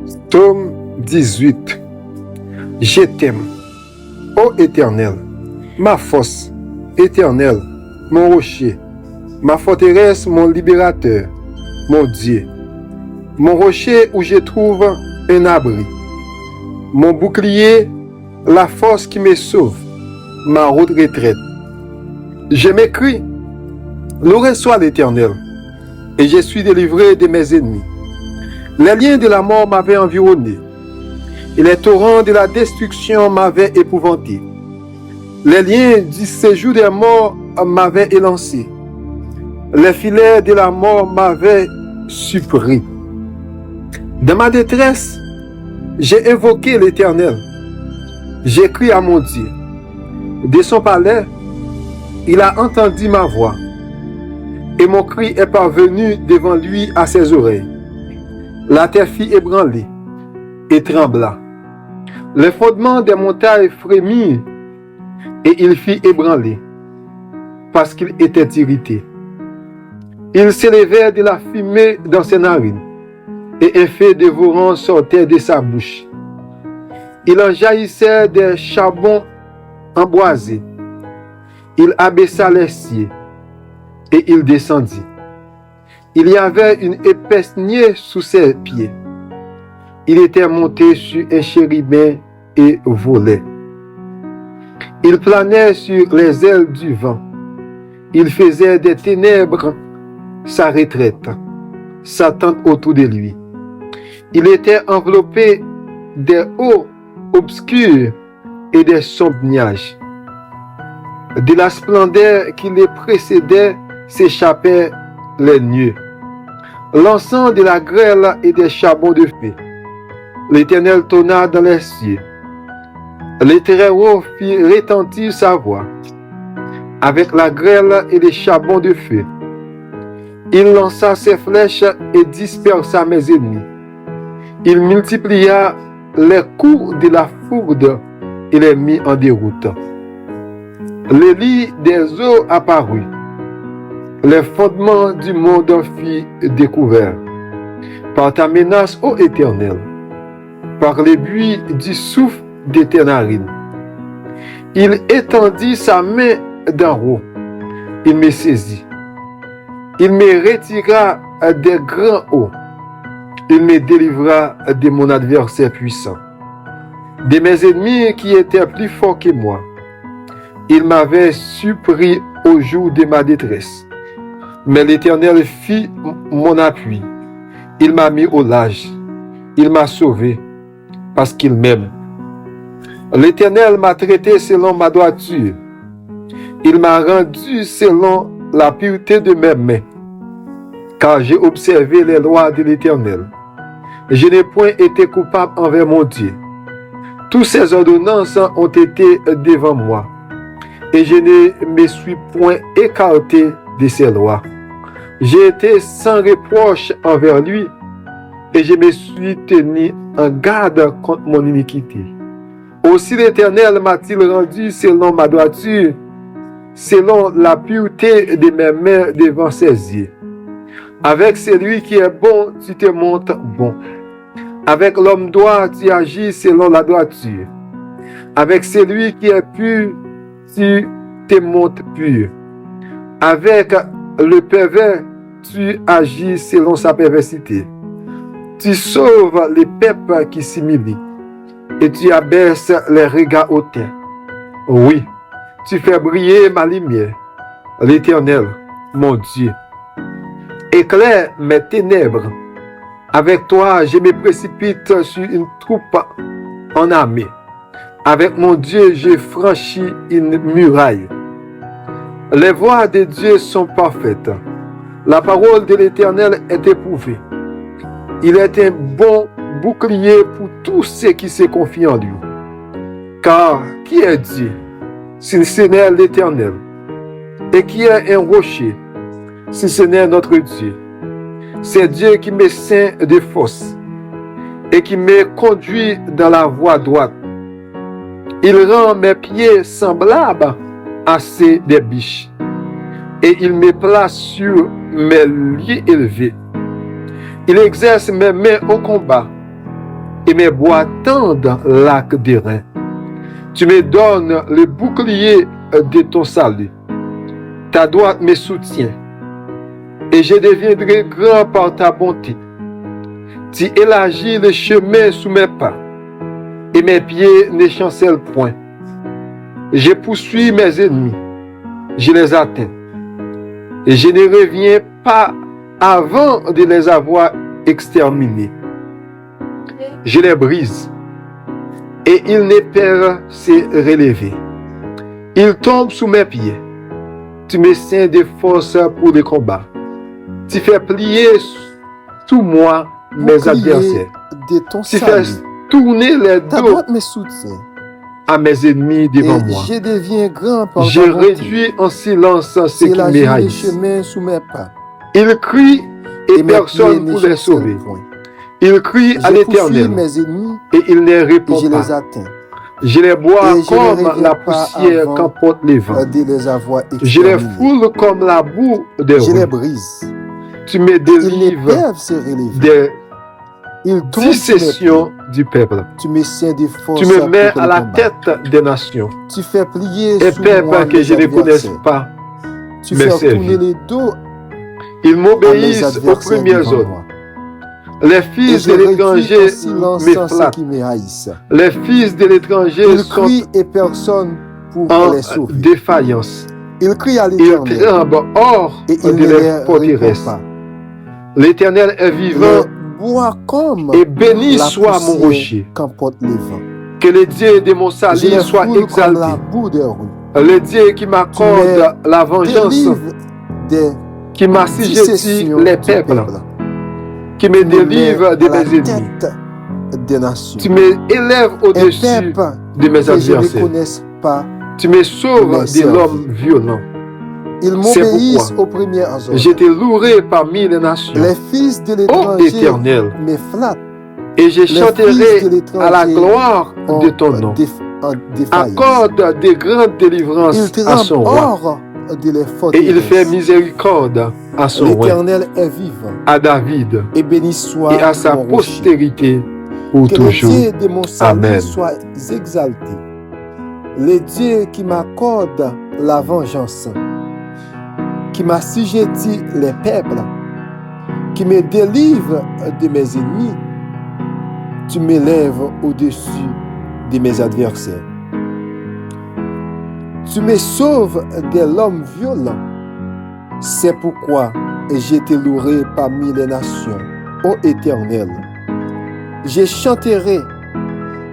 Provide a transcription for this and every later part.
Psaume 18. Je t'aime, ô Éternel, ma force, Éternel, mon rocher, ma forteresse, mon libérateur, mon Dieu, mon rocher où je trouve un abri, mon bouclier, la force qui me sauve, ma haute retraite. Je m'écris, loué soit l'Éternel, et je suis délivré de mes ennemis. Les liens de la mort m'avaient environné, et les torrents de la destruction m'avaient épouvanté. Les liens du séjour des morts m'avaient élancé. Les filets de la mort m'avaient surpris. Dans ma détresse, j'ai invoqué l'Éternel. J'ai crié à mon Dieu. De son palais, il a entendu ma voix, et mon cri est parvenu devant lui à ses oreilles. La terre fit ébranler et trembla. Les fondements des montagnes frémirent et il fit ébranler parce qu'il était irrité. Il s'élevait de la fumée dans ses narines et un feu dévorant sortait de sa bouche. Il en jaillissait des charbons embrasés. Il abaissa les cieux et il descendit. Il y avait une épaisse nuée sous ses pieds. Il était monté sur un chérubin et volait. Il planait sur les ailes du vent. Il faisait des ténèbres sa retraite, sa tente autour de lui. Il était enveloppé des hauts obscurs et des sombres nuages. De la splendeur qui les précédait s'échappaient les nuées. L'encens de la grêle et des charbons de feu. L'Éternel tonna dans les cieux. Le Très-Haut fit retentir sa voix. Avec la grêle et les charbons de feu, il lança ses flèches et dispersa mes ennemis. Il multiplia les coups de la foudre et les mit en déroute. Le lit des eaux apparut. Les fondements du monde furent découverts. Par ta menace, ô Éternel, par les buis du souffle de tes narines. Il étendit sa main d'en haut. Il me saisit. Il me retira des grands hauts. Il me délivra de mon adversaire puissant, de mes ennemis qui étaient plus forts que moi. Il m'avait surpris au jour de ma détresse. Mais l'Éternel fit mon appui. Il m'a mis au large. Il m'a sauvé parce qu'il m'aime. L'Éternel m'a traité selon ma droiture. Il m'a rendu selon la pureté de mes mains. Car j'ai observé les lois de l'Éternel. Je n'ai point été coupable envers mon Dieu. Toutes ses ordonnances ont été devant moi. Et je ne me suis point écarté de ses lois. J'ai été sans reproche envers lui et je me suis tenu en garde contre mon iniquité. Aussi l'Éternel m'a-t-il rendu selon ma droiture, selon la pureté de mes mains devant ses yeux. Avec celui qui est bon, tu te montres bon. Avec l'homme droit, tu agis selon la droiture. Avec celui qui est pur, tu te montres pur. Avec le pervers, tu agis selon sa perversité. Tu sauves les peuples qui s'humilient et tu abaisses les regards hautains. Oui, tu fais briller ma lumière, l'Éternel, mon Dieu. Éclaire mes ténèbres. Avec toi, je me précipite sur une troupe en armée. Avec mon Dieu, je franchis une muraille. Les voies de Dieu sont parfaites. La parole de l'Éternel est éprouvée. Il est un bon bouclier pour tous ceux qui se confient en lui. Car qui est Dieu, si ce n'est l'Éternel? Et qui est un rocher, si ce n'est notre Dieu? C'est Dieu qui me ceint de force et qui me conduit dans la voie droite. Il rend mes pieds semblables à ceux des biches et il me place sur mes lieux élevés. Il exerce mes mains au combat et mes bois tendent l'arc d'airain. Tu me donnes le bouclier de ton salut. Ta droite me soutient, et je deviendrai grand par ta bonté. Tu élargis le chemin sous mes pas, et mes pieds ne chancellent point. Je poursuis mes ennemis, je les atteins, et je ne reviens pas avant de les avoir exterminés. Je les brise, et ils ne peuvent se relever. Ils tombent sous mes pieds. Tu me ceins de force pour le combat. Tu fais plier sous moi mes adversaires. De ton Tu salut. fais tourner les Ta dos droite me soutient. à mes ennemis devant Et moi. je deviens grand par Je ta bonté. réduis en silence ceux Tu qui élargis me le haïssent. chemin sous mes pas. Ils crient et mes personne pieds pour ne les chancellent sauver. point. Ils crient à Je poursuis l'Éternel mes ennemis et il ne et répond je les pas. atteins. Je les bois Et je ne comme reviens la pas poussière avant qu'emporte les vents. De les avoir Je les exterminés. foule comme la boue des Je les rues. brise. Tu me Ils ne délivres peuvent se relever. des Ils tombent sous mes pieds. dissensions du peuple. Tu me ceins de force Tu me pour mets le à la combat. tête des nations. Tu fais plier Et sous moi peuple que mes je ne connaisse adversaires. pas Tu me fais servir. tourner les dos Ils à mes m'obéissent aux adversaires premiers devant ordres. moi. Les Et fils je de réduis l'étranger en silence me ceux flattent. qui me haïssent. Les fils de l'étranger Ils sont crient et personne pour en les sauver. défaillance. Ils crient à Ils l'Éternel tremblent hors et il de ne les les répond forteresses. pas. L'Éternel est vivant Les bois comme et béni la soit mon poussière rocher. qu'emporte les vents. Que le Dieu de mon Je salut les soit foule comme la exalté. boue des rues. Le Dieu qui m'accorde la vengeance, Délivre des qui m'assujettit dissensions les du peuples, peuple. qui me Tu me délivre mets de à la mes ennemis. tête des nations. Tu m'élèves Un au-dessus peuple de mes que je ne adversaires. connaisse pas. Tu me sauves me de servir. l'homme violent. Ils C'est m'obéissent pourquoi aux premières ordres. J'étais loué parmi les nations. Les fils de Ô l'étranger Éternel, me flattent. et je Les fils chanterai de l'étranger à la gloire de ton nom. en défaillance. Accorde de grandes délivrances Il à son trempe roi. hors de les Et il fait forteresses. miséricorde à son roi, L'Éternel est vivant. à David Et béni soit et à sa mon rocher. postérité pour Que le toujours. Dieu de mon salut Amen. soit exalté. Le Dieu qui m'accorde la vengeance, qui m'assujettit les peuples, qui me délivre de mes ennemis, tu m'élèves au-dessus de mes adversaires. Tu me sauves de l'homme violent. C'est pourquoi je te louerai parmi les nations, ô Éternel. Je chanterai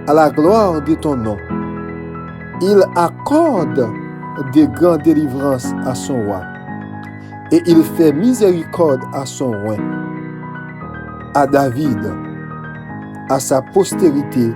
à la gloire de ton nom. Il accorde de grandes délivrances à son roi, et il fait miséricorde à son roi, à David, à sa postérité